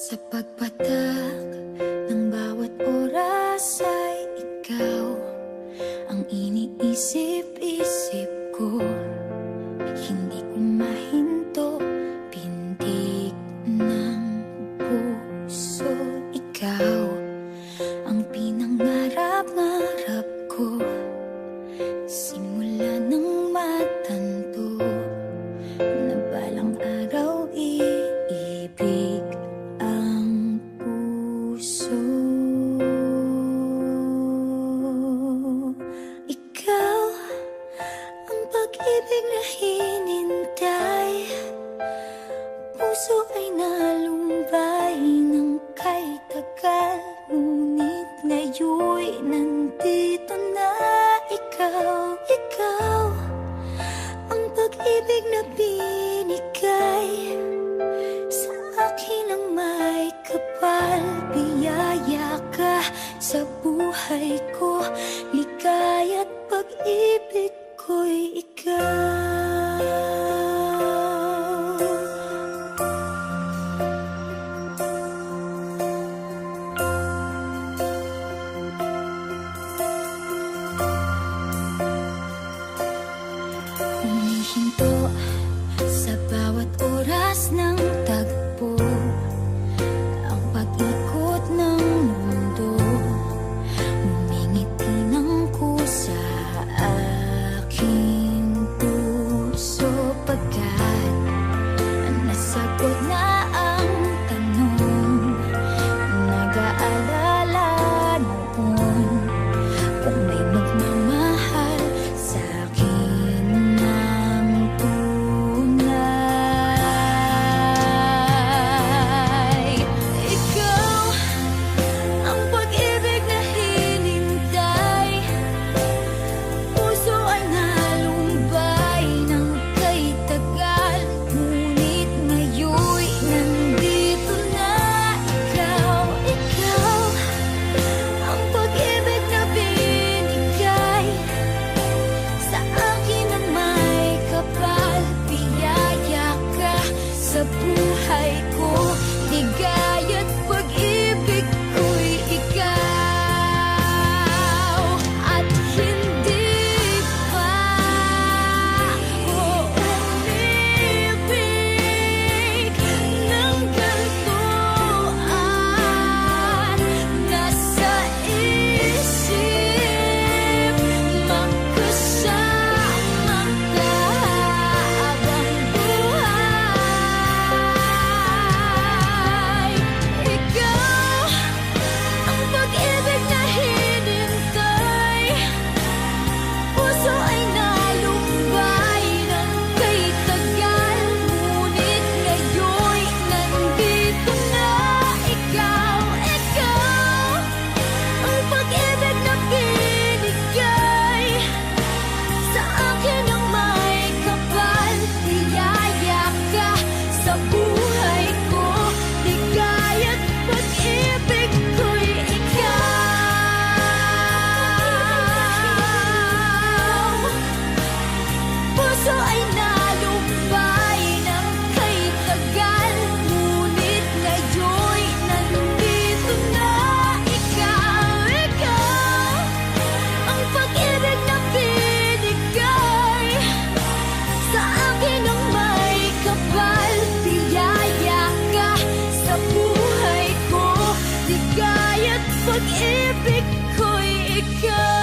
Sa pagpatak ng bawat oras ay ikaw ang iniisip-isip ko. Hindi ko mahinto, pintig ng puso. Ikaw ang pinangarap-ngarap ko, simula ng matanto na balang araw iibig ang puso. Ikaw ang pag-ibig na hinintay, puso ay nalumbay ng kay tagal, ngunit ngayon'y nandito na ikaw. Ikaw ang pag-ibig na binigay sa akin ang may kapal. Biyaya ka sa buhay ko, ligaya't pag-ibig ko'y ikaw. Humihinto sa bawat oras ng tagpo, ang pag-ikot ng mundo, ngumingiti ng kusa aking puso. Pagkat nasagot na ang tanong, nag-aalala noon kung may magmamahal sa akin ng tunay. Ikaw ang pag-ibig na hinintay, puso ay nalumbay ng kay tagal, ngunit ngayon'y nandito na ikaw. Ikaw ang pag-ibig na binigay sa akin ang may kapal. Biyaya ka sa buhay ko, ligaya't pag-ibig ko'y ikaw. At hindi pa ako umibig ng gantuan. Nasa isip magkasama ka habang buhay. Ikaw ang pag-ibig na hinintay, puso ay nalumbay ng kay tagal, ngunit ngayon'y nandito na ikaw. Ikaw ang pag-ibig na binigay sa akin ang may kapal. Biyaya ka sa buhay ko, ligaya't pag-ibig ko'y ikaw. Puso ay nalumbay ng kay tagal, ngunit ngayon'y nandito na ikaw. Ikaw ang pag-ibig na binigay sa akin ang may kapal. Biyaya ka sa buhay ko, ligaya't pag-ibig ko'y ikaw.